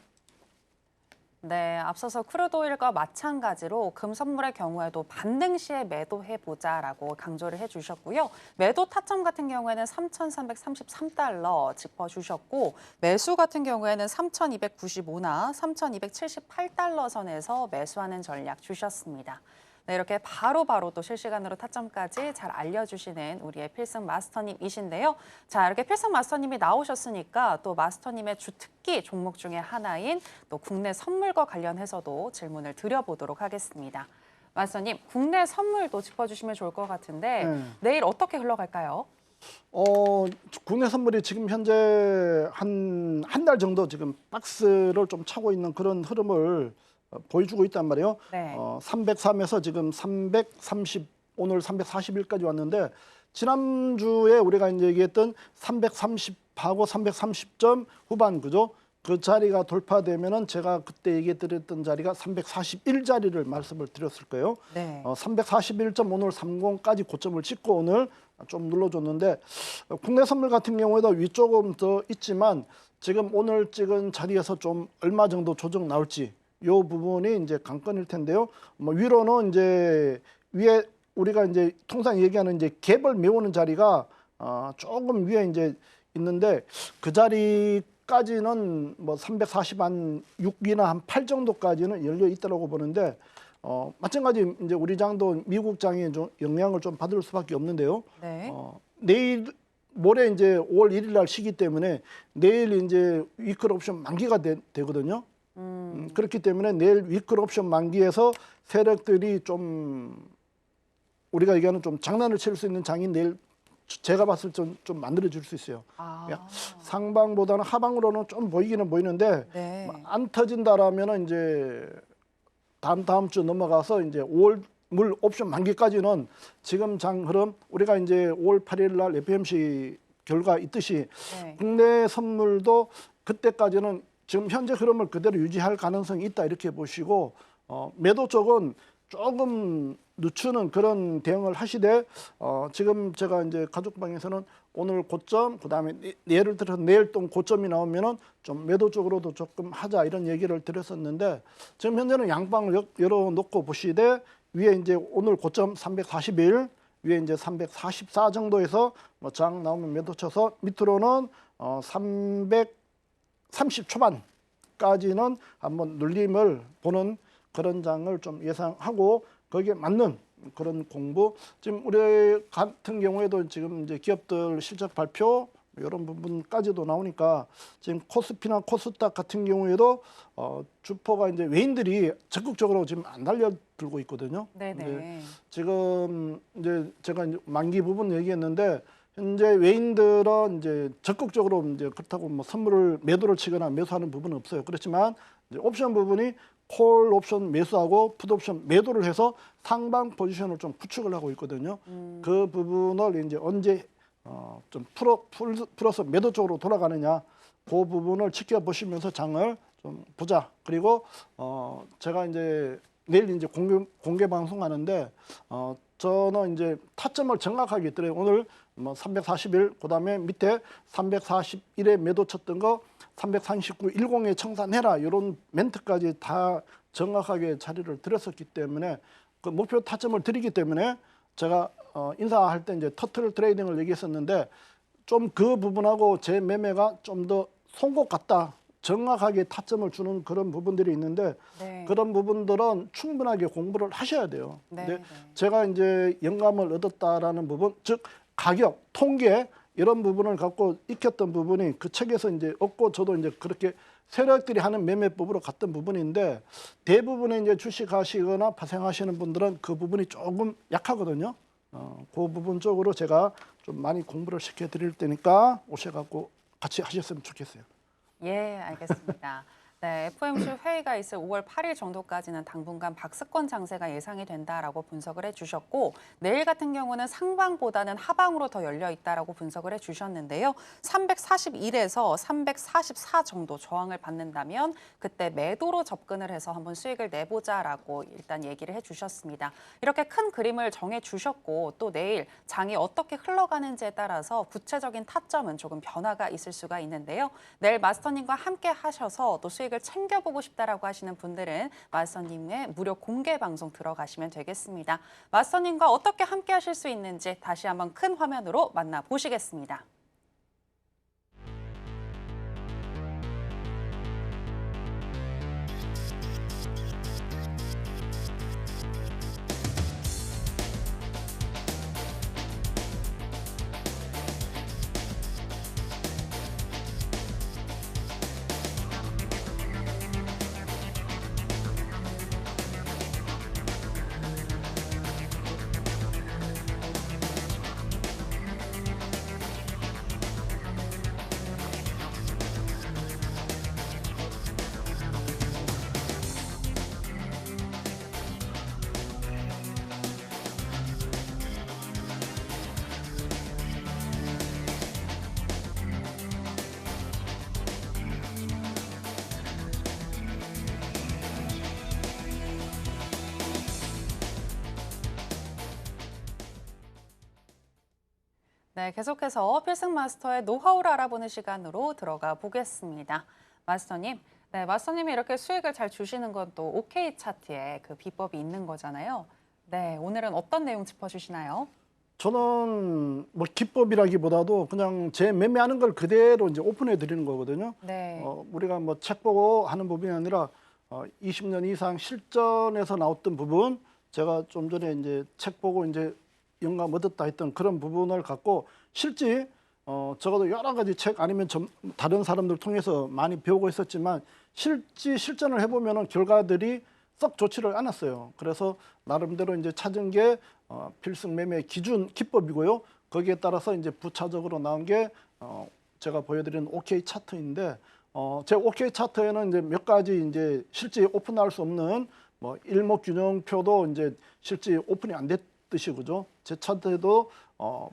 네, 앞서서 크루드 오일과 마찬가지로 금 선물의 경우에도 반등 시에 매도해 보자라고 강조를 해주셨고요. 매도 타점 같은 경우에는 3,333달러 짚어주셨고 매수 같은 경우에는 3,295나 3,278달러 선에서 매수하는 전략 주셨습니다. 네, 이렇게 바로바로 또 실시간으로 타점까지 잘 알려주시는 우리의 필승 마스터님이신데요. 자, 이렇게 필승 마스터님이 나오셨으니까 또 마스터님의 주특기 종목 중에 하나인 또 국내 선물과 관련해서도 질문을 드려보도록 하겠습니다. 마스터님, 국내 선물도 짚어주시면 좋을 것 같은데 네. 내일 어떻게 흘러갈까요? 국내 선물이 지금 현재 한 달 정도 지금 박스를 좀 차고 있는 그런 흐름을 보여주고 있단 말이에요. 네. 303에서 지금 330, 오늘 341까지 왔는데 지난주에 우리가 이제 얘기했던 330하고 330점 후반 그죠? 그 자리가 돌파되면은 제가 그때 얘기했던 자리가 341 자리를 말씀을 드렸을 거예요. 네. 341점 오늘 30까지 고점을 찍고 오늘 좀 눌러줬는데 국내 선물 같은 경우에도 위쪽은 더 있지만 지금 오늘 찍은 자리에서 좀 얼마 정도 조정 나올지 요 부분이 이제 관건일 텐데요. 뭐 위로는 이제 위에 우리가 이제 통상 얘기하는 이제 갭을 메우는 자리가 조금 위에 이제 있는데 그 자리까지는 뭐 340한 6이나 한 8 정도까지는 열려 있다고 보는데 마찬가지 이제 우리 장도 미국 장에 좀 영향을 좀 받을 수밖에 없는데요. 네. 내일 모레 이제 5월 1일 날 시기 때문에 내일 이제 위클 옵션 만기가 되거든요. 그렇기 때문에 내일 위클 옵션 만기에서 세력들이 좀 우리가 얘기하는 좀 장난을 칠 수 있는 장이 내일 제가 봤을 때 좀 만들어 줄 수 있어요. 상방보다는 하방으로는 좀 보이기는 보이는데 네. 안 터진다라면은 이제 다음 주 넘어가서 이제 5월 물 옵션 만기까지는 지금 장 흐름 우리가 이제 5월 8일 날 FOMC 결과 있듯이 네. 국내 선물도 그때까지는 지금 현재 흐름을 그대로 유지할 가능성이 있다 이렇게 보시고 매도 쪽은 조금 늦추는 그런 대응을 하시되 지금 제가 이제 가족방에서는 오늘 고점 그다음에 예를 들어서 내일 또 고점이 나오면은 좀 매도 쪽으로도 조금 하자 이런 얘기를 드렸었는데 지금 현재는 양방을 열어놓고 보시되 위에 이제 오늘 고점 341 위에 이제 344 정도에서 뭐 장 나오면 매도 쳐서 밑으로는 330 초반까지는 한번 눌림을 보는 그런 장을 좀 예상하고 거기에 맞는 그런 공부 지금 우리 같은 경우에도 지금 이제 기업들 실적 발표 이런 부분까지도 나오니까 지금 코스피나 코스닥 같은 경우에도 주포가 이제 외인들이 적극적으로 지금 안 달려들고 있거든요. 네네. 지금 이제 제가 이제 만기 부분 얘기했는데 현재 외인들은 이제 적극적으로 이제 그렇다고 뭐 선물을 매도를 치거나 매수하는 부분은 없어요. 그렇지만 이제 옵션 부분이 콜 옵션 매수하고 풋 옵션 매도를 해서 상방 포지션을 좀 구축을 하고 있거든요. 그 부분을 이제 언제 좀 풀어서 매도 쪽으로 돌아가느냐 그 부분을 지켜보시면서 장을 좀 보자. 그리고 제가 이제 내일 이제 공개 방송하는데 저는 이제 타점을 정확하게 드려요. 오늘 뭐 341, 그다음에 밑에 341에 매도 쳤던 거 339, 10에 청산해라 이런 멘트까지 다 정확하게 자리를 드렸었기 때문에 그 목표 타점을 드리기 때문에 제가 인사할 때 이제 터틀 트레이딩을 얘기했었는데 좀 그 부분하고 제 매매가 좀 더 송곳 같다. 정확하게 타점을 주는 그런 부분들이 있는데 네. 그런 부분들은 충분하게 공부를 하셔야 돼요. 네, 근데 네. 제가 이제 영감을 얻었다라는 부분, 즉 가격, 통계 이런 부분을 갖고 익혔던 부분이 그 책에서 이제 얻고 저도 이제 그렇게 세력들이 하는 매매법으로 갔던 부분인데 대부분의 이제 주식하시거나 파생하시는 분들은 그 부분이 조금 약하거든요. 그 부분 쪽으로 제가 좀 많이 공부를 시켜드릴 테니까 오셔갖고 같이 하셨으면 좋겠어요. 예, 알겠습니다. 네, FOMC 회의가 있을 5월 8일 정도까지는 당분간 박스권 장세가 예상이 된다라고 분석을 해주셨고 내일 같은 경우는 상방보다는 하방으로 더 열려 있다라고 분석을 해주셨는데요. 341에서 344 정도 저항을 받는다면 그때 매도로 접근을 해서 한번 수익을 내보자라고 일단 얘기를 해주셨습니다. 이렇게 큰 그림을 정해주셨고 또 내일 장이 어떻게 흘러가는지에 따라서 구체적인 타점은 조금 변화가 있을 수가 있는데요. 내일 마스터님과 함께 하셔서 또 수익을 챙겨보고 싶다라고 하시는 분들은 마스터님의 무료 공개 방송 들어가시면 되겠습니다. 마스터님과 어떻게 함께 하실 수 있는지 다시 한번 큰 화면으로 만나보시겠습니다. 네, 계속해서 필승 마스터의 노하우를 알아보는 시간으로 들어가 보겠습니다. 마스터님, 네, 마스터님이 이렇게 수익을 잘 주시는 건 또 OK 차트에 그 비법이 있는 거잖아요. 네, 오늘은 어떤 내용 짚어주시나요? 저는 뭐 기법이라기보다도 그냥 제 매매하는 걸 그대로 이제 오픈해 드리는 거거든요. 네. 우리가 뭐 책 보고 하는 부분이 아니라 20년 이상 실전에서 나왔던 부분, 제가 좀 전에 이제 책 보고 이제 영감 얻었다 했던 그런 부분을 갖고 실제 적어도 여러 가지 책 아니면 다른 사람들 통해서 많이 배우고 있었지만 실전을 해보면은 결과들이 썩 좋지를 않았어요. 그래서 나름대로 이제 찾은 게 필승 매매 기준 기법이고요. 거기에 따라서 이제 부차적으로 나온 게 제가 보여드리는 OK 차트인데 제 OK 차트에는 이제 몇 가지 이제 실제 오픈할 수 없는 뭐 일목균형표도 이제 실제 오픈이 안 됐듯이 그죠. 제 차트에도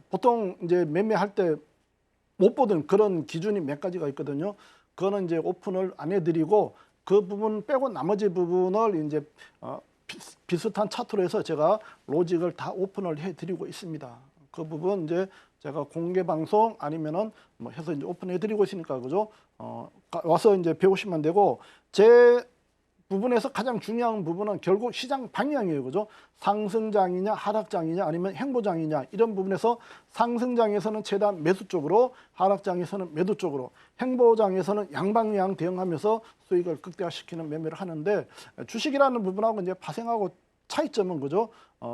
보통 이제 매매할 때 못 보던 그런 기준이 몇 가지가 있거든요. 그거는 이제 오픈을 안 해드리고 그 부분 빼고 나머지 부분을 이제 비슷한 차트로 해서 제가 로직을 다 오픈을 해드리고 있습니다. 그 부분 이제 제가 공개 방송 아니면은 뭐 해서 이제 오픈해드리고 있으니까 그죠? 와서 이제 배우시면 되고 제 부분에서 가장 중요한 부분은 결국 시장 방향이에요, 그죠? 상승장이냐, 하락장이냐, 아니면 행보장이냐 이런 부분에서 상승장에서는 최대한 매수 쪽으로, 하락장에서는 매도 쪽으로, 행보장에서는 양방향 대응하면서 수익을 극대화시키는 매매를 하는데 주식이라는 부분하고 이제 파생하고 차이점은 그죠?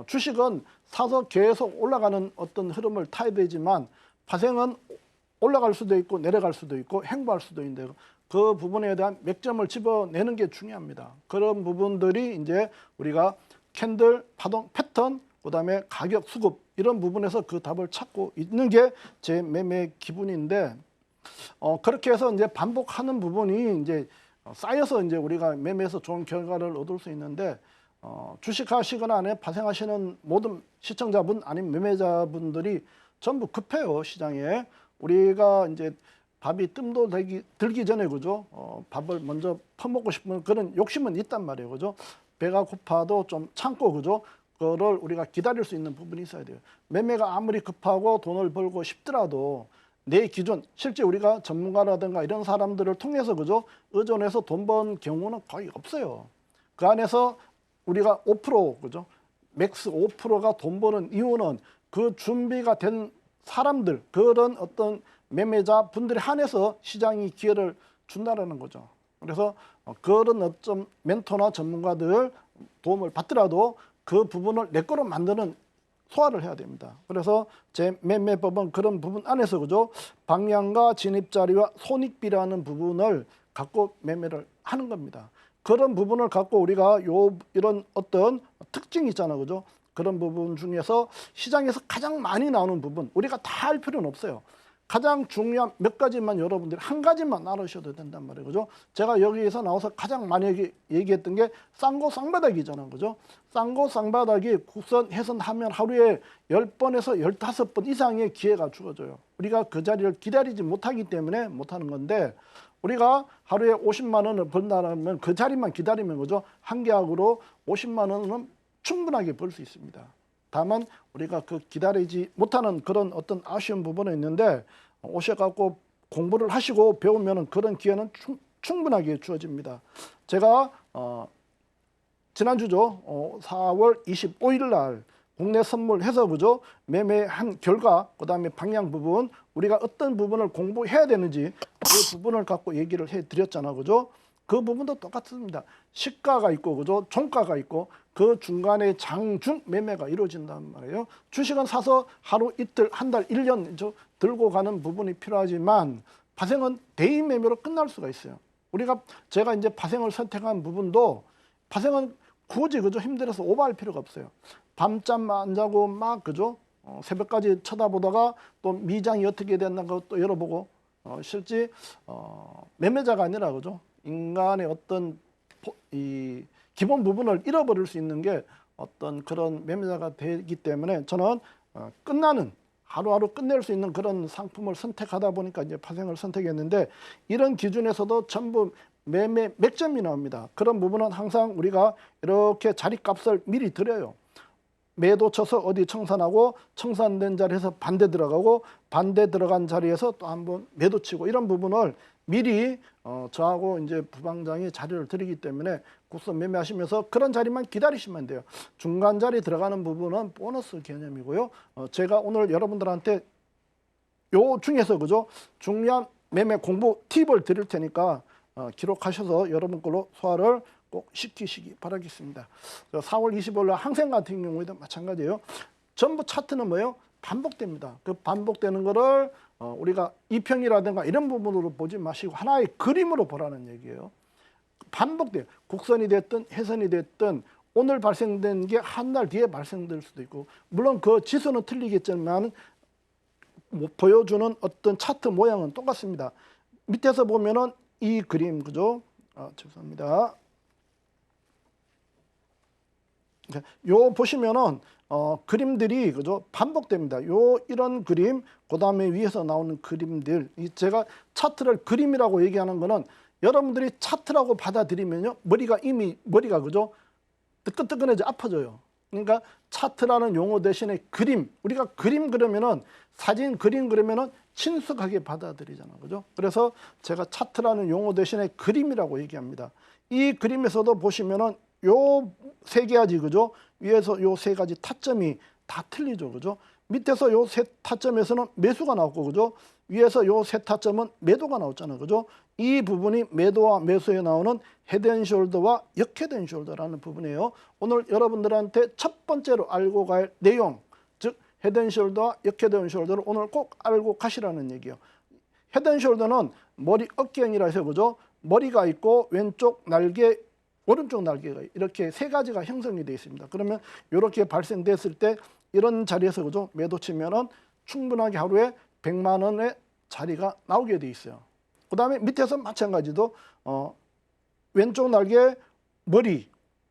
주식은 사서 계속 올라가는 어떤 흐름을 타야 되지만 파생은 올라갈 수도 있고 내려갈 수도 있고 행보할 수도 있는데 그 부분에 대한 맥점을 집어내는 게 중요합니다. 그런 부분들이 이제 우리가 캔들, 파동, 패턴, 그다음에 가격, 수급 이런 부분에서 그 답을 찾고 있는 게 제 매매 기분인데 그렇게 해서 이제 반복하는 부분이 이제 쌓여서 이제 우리가 매매에서 좋은 결과를 얻을 수 있는데 주식하시거나 안에 파생하시는 모든 시청자분 아니면 매매자분들이 전부 급해요 시장에. 우리가 이제 밥이 뜸도 들기 전에 그죠? 밥을 먼저 퍼먹고 싶은 그런 욕심은 있단 말이에요, 그죠? 배가 고파도 좀 참고 그죠? 그거를 우리가 기다릴 수 있는 부분이 있어야 돼요. 매매가 아무리 급하고 돈을 벌고 싶더라도 내 기준, 실제 우리가 전문가라든가 이런 사람들을 통해서 그죠? 의존해서 돈 번 경우는 거의 없어요. 그 안에서 우리가 5% 그죠? 맥스 5%가 돈 버는 이유는 그 준비가 된 사람들, 그런 어떤 매매자 분들에 한해서 시장이 기회를 준다라는 거죠. 그래서 그런 어떤 멘토나 전문가들 도움을 받더라도 그 부분을 내 거로 만드는 소화를 해야 됩니다. 그래서 제 매매법은 그런 부분 안에서 그죠, 방향과 진입자리와 손익비라는 부분을 갖고 매매를 하는 겁니다. 그런 부분을 갖고 우리가 이런 어떤 특징이 있잖아요, 그죠? 그런 부분 중에서 시장에서 가장 많이 나오는 부분, 우리가 다 할 필요는 없어요. 가장 중요한 몇 가지만 여러분들이 한 가지만 알으셔도 된단 말이에요, 그죠? 제가 여기에서 나와서 가장 많이 얘기했던 게 쌍고 쌍바닥이잖아요, 그죠? 쌍고 쌍바닥이 국선 해선하면 하루에 10번에서 15번 이상의 기회가 주어져요. 우리가 그 자리를 기다리지 못하기 때문에 못하는 건데, 우리가 하루에 50만 원을 번다면 그 자리만 기다리면 그죠, 한 계약으로 50만 원은 충분하게 벌 수 있습니다. 다만 우리가 그 기다리지 못하는 그런 어떤 아쉬운 부분은 있는데, 오셔갖고 공부를 하시고 배우면 그런 기회는 충분하게 주어집니다. 제가 지난주죠, 4월 25일 날 국내 선물해서 그죠, 매매한 결과, 그 다음에 방향 부분, 우리가 어떤 부분을 공부해야 되는지 그 부분을 갖고 얘기를 해드렸잖아, 그죠? 그 부분도 똑같습니다. 시가가 있고 그죠, 종가가 있고 그 중간에 장중 매매가 이루어진단 말이에요. 주식은 사서 하루 이틀 한 달 1년 들고 가는 부분이 필요하지만 파생은 대인 매매로 끝날 수가 있어요. 제가 이제 파생을 선택한 부분도, 파생은 굳이 그죠, 힘들어서 오버할 필요가 없어요. 밤잠 안 자고 막 그죠, 새벽까지 쳐다보다가 또 미장이 어떻게 됐나 또 열어보고, 실제 매매자가 아니라 그죠, 인간의 어떤 이 기본 부분을 잃어버릴 수 있는 게 어떤 그런 매매자가 되기 때문에 저는 끝나는 하루하루 끝낼 수 있는 그런 상품을 선택하다 보니까 이제 파생을 선택했는데, 이런 기준에서도 전부 매매 맥점이 나옵니다. 그런 부분은 항상 우리가 이렇게 자리값을 미리 드려요. 매도 쳐서 어디 청산하고, 청산된 자리에서 반대 들어가고, 반대 들어간 자리에서 또 한번 매도 치고, 이런 부분을 미리 저하고 이제 부방장이 자리를 드리기 때문에 국선 매매하시면서 그런 자리만 기다리시면 돼요. 중간 자리 들어가는 부분은 보너스 개념이고요. 제가 오늘 여러분들한테 요 중에서 그죠, 중요한 매매 공부 팁을 드릴 테니까 기록하셔서 여러분 걸로 소화를 꼭 시키시기 바라겠습니다. 4월 25일 날 항생 같은 경우에도 마찬가지예요. 전부 차트는 뭐예요? 반복됩니다. 그 반복되는 거를 우리가 이평이라든가 이런 부분으로 보지 마시고 하나의 그림으로 보라는 얘기예요. 반복돼요. 국선이 됐든 해선이 됐든 오늘 발생된 게 한 달 뒤에 발생될 수도 있고, 물론 그 지수는 틀리겠지만 보여주는 어떤 차트 모양은 똑같습니다. 밑에서 보면은 이 그림, 그죠? 죄송합니다. 요 보시면은 그림들이 그죠, 반복됩니다. 이런 그림, 그 다음에 위에서 나오는 그림들, 제가 차트를 그림이라고 얘기하는 거는 여러분들이 차트라고 받아들이면요, 머리가 그죠, 뜨끈뜨끈해져 아파져요. 그러니까 차트라는 용어 대신에 그림, 우리가 그림 그러면은, 사진 그림 그러면은 친숙하게 받아들이잖아요, 그죠? 그래서 제가 차트라는 용어 대신에 그림이라고 얘기합니다. 이 그림에서도 보시면은 요 세 가지, 그죠? 위에서 요 세 가지 타점이 다 틀리죠, 그죠? 밑에서 요 세 타점에서는 매수가 나왔고, 그죠? 위에서 요 세 타점은 매도가 나왔잖아요, 그죠? 이 부분이 매도와 매수에 나오는 헤드앤숄더와 역헤드앤숄더라는 부분이에요. 오늘 여러분들한테 첫 번째로 알고 갈 내용, 즉 헤드앤숄더와 역헤드앤숄더를 오늘 꼭 알고 가시라는 얘기예요. 헤드앤숄더는 머리 어깨형이라 해서 그죠? 머리가 있고 왼쪽 날개, 오른쪽 날개가 이렇게 세 가지가 형성이 되어 있습니다. 그러면 이렇게 발생됐을 때 이런 자리에서 그죠, 매도 치면은 충분하게 하루에 100만 원의 자리가 나오게 돼 있어요. 그 다음에 밑에서 마찬가지도 왼쪽 날개, 머리,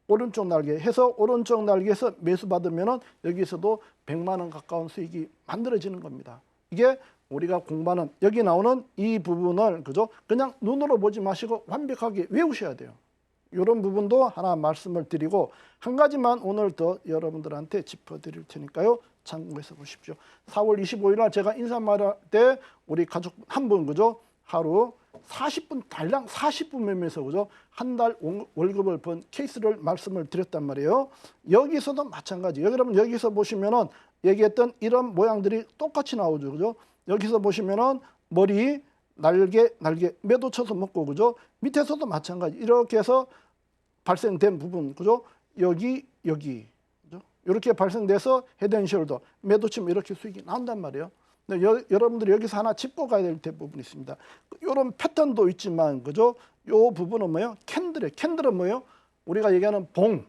오른쪽 날개 해서 오른쪽 날개에서 매수 받으면은 여기서도 100만 원 가까운 수익이 만들어지는 겁니다. 이게 우리가 공부하는, 여기 나오는 이 부분을 그죠, 그냥 눈으로 보지 마시고 완벽하게 외우셔야 돼요. 이런 부분도 하나 말씀을 드리고, 한 가지만 오늘 더 여러분들한테 짚어드릴 테니까요, 참고해서 보십시오. 4월 25일 날 제가 인사말할 때 우리 가족 한 분 그죠, 하루 40분 달랑 40분 매매에서 그죠? 한 달 월급을 번 케이스를 말씀을 드렸단 말이에요. 여기서도 마찬가지. 여러분 여기서 보시면은 얘기했던 이런 모양들이 똑같이 나오죠. 그죠? 여기서 보시면은 머리, 날개 매도 쳐서 먹고 그죠? 밑에서도 마찬가지. 이렇게 해서 발생된 부분 그죠? 여기 그죠? 이렇게 발생돼서 헤드앤숄더 매도 치면 이렇게 수익이 나온단 말이에요. 근데 여러분들이 여기서 하나 짚고 가야 될 부분이 있습니다. 이런 패턴도 있지만 그죠? 요 부분은 뭐예요? 캔들은 뭐예요? 우리가 얘기하는 봉,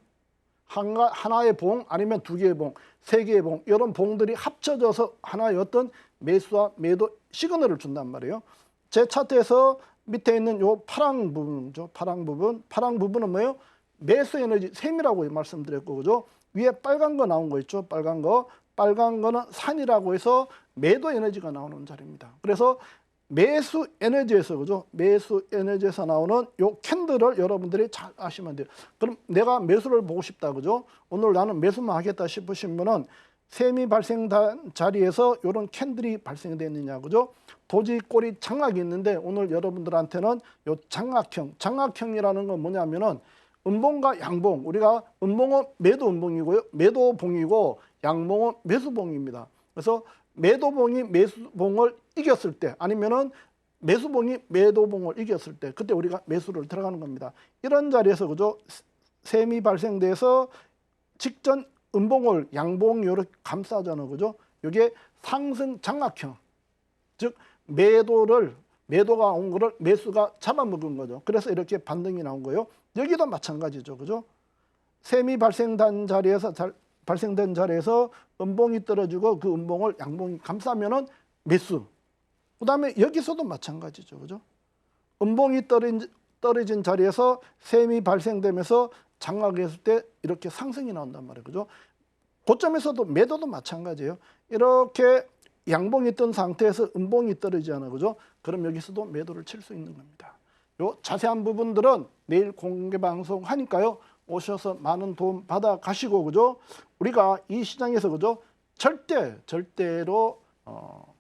하나의 봉 아니면 두 개의 봉, 세 개의 봉 이런 봉들이 합쳐져서 하나의 어떤 매수와 매도 시그널을 준단 말이에요. 제 차트에서 밑에 있는 요 파랑 부분이죠. 파랑 부분은 뭐예요? 매수 에너지 셈이라고 말씀드렸고 그죠? 위에 빨간 거 나온 거 있죠. 빨간 거는 산이라고 해서 매도 에너지가 나오는 자리입니다. 그래서 매수 에너지에서 그죠? 매수 에너지에서 나오는 요 캔들을 여러분들이 잘 아시면 돼요. 그럼 내가 매수를 보고 싶다 그죠? 오늘 나는 매수만 하겠다 싶으신 분은 셈이 발생한 자리에서 이런 캔들이 발생됐느냐 그죠? 도지꼬리 장악이 있는데 오늘 여러분들한테는 요 장악형이라는 건 뭐냐면은 음봉과 양봉, 우리가 음봉은 매도 음봉이고요, 매도봉이고 양봉은 매수봉입니다. 그래서 매도봉이 매수봉을 이겼을 때 아니면은 매수봉이 매도봉을 이겼을 때 그때 우리가 매수를 들어가는 겁니다. 이런 자리에서 그죠? 셈이 발생돼서 직전 음봉을 양봉이 이렇게 감싸잖아요. 그죠? 이게 상승 장악형. 즉 매도가 온 거를 매수가 잡아먹은 거죠. 그래서 이렇게 반등이 나온 거예요. 여기도 마찬가지죠. 그죠? 셈이 발생된 자리에서 음봉이 떨어지고 그 음봉을 양봉이 감싸면은 매수. 그다음에 여기서도 마찬가지죠. 그죠? 음봉이 떨어진 자리에서 셈이 발생되면서 장악했을 때 이렇게 상승이 나온단 말이에요. 그죠? 고점에서도 매도도 마찬가지예요. 이렇게 양봉이 뜬 상태에서 음봉이 떨어지잖아요. 그죠? 그럼 여기서도 매도를 칠 수 있는 겁니다. 요 자세한 부분들은 내일 공개 방송 하니까요. 오셔서 많은 도움 받아 가시고 그죠? 우리가 이 시장에서 그죠? 절대로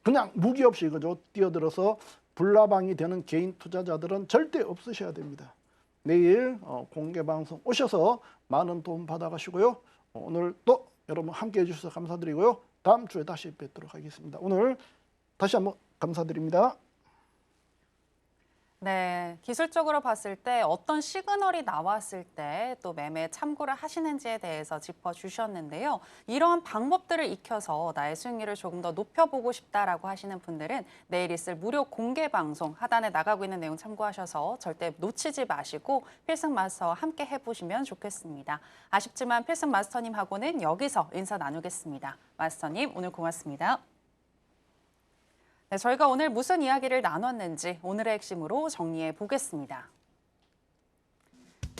그냥 무기 없이 그죠? 뛰어들어서 불나방이 되는 개인 투자자들은 절대 없으셔야 됩니다. 내일 공개 방송 오셔서 많은 도움 받아 가시고요. 오늘 또 여러분 함께 해주셔서 감사드리고요. 다음 주에 다시 뵙도록 하겠습니다. 오늘 다시 한번 감사드립니다. 네, 기술적으로 봤을 때 어떤 시그널이 나왔을 때 또 매매 참고를 하시는지에 대해서 짚어주셨는데요. 이러한 방법들을 익혀서 나의 수익률을 조금 더 높여보고 싶다라고 하시는 분들은 내일 있을 무료 공개 방송 하단에 나가고 있는 내용 참고하셔서 절대 놓치지 마시고 필승 마스터와 함께 해보시면 좋겠습니다. 아쉽지만 필승 마스터님하고는 여기서 인사 나누겠습니다. 마스터님, 오늘 고맙습니다. 네, 저희가 오늘 무슨 이야기를 나눴는지 오늘의 핵심으로 정리해 보겠습니다.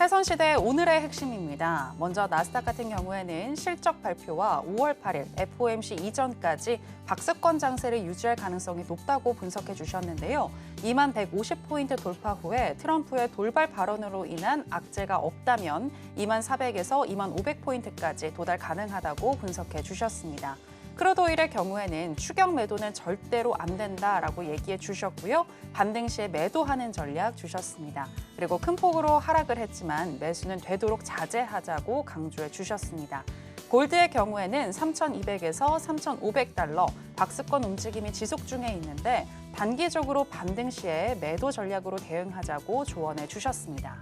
해선시대 오늘의 핵심입니다. 먼저 나스닥 같은 경우에는 실적 발표와 5월 8일 FOMC 이전까지 박스권 장세를 유지할 가능성이 높다고 분석해 주셨는데요. 2만 150포인트 돌파 후에 트럼프의 돌발 발언으로 인한 악재가 없다면 2만 400에서 2만 500포인트까지 도달 가능하다고 분석해 주셨습니다. 크루드 오일의 경우에는 추격 매도는 절대로 안 된다라고 얘기해 주셨고요. 반등 시에 매도하는 전략 주셨습니다. 그리고 큰 폭으로 하락을 했지만 매수는 되도록 자제하자고 강조해 주셨습니다. 골드의 경우에는 3,200에서 3,500달러 박스권 움직임이 지속 중에 있는데 단기적으로 반등 시에 매도 전략으로 대응하자고 조언해 주셨습니다.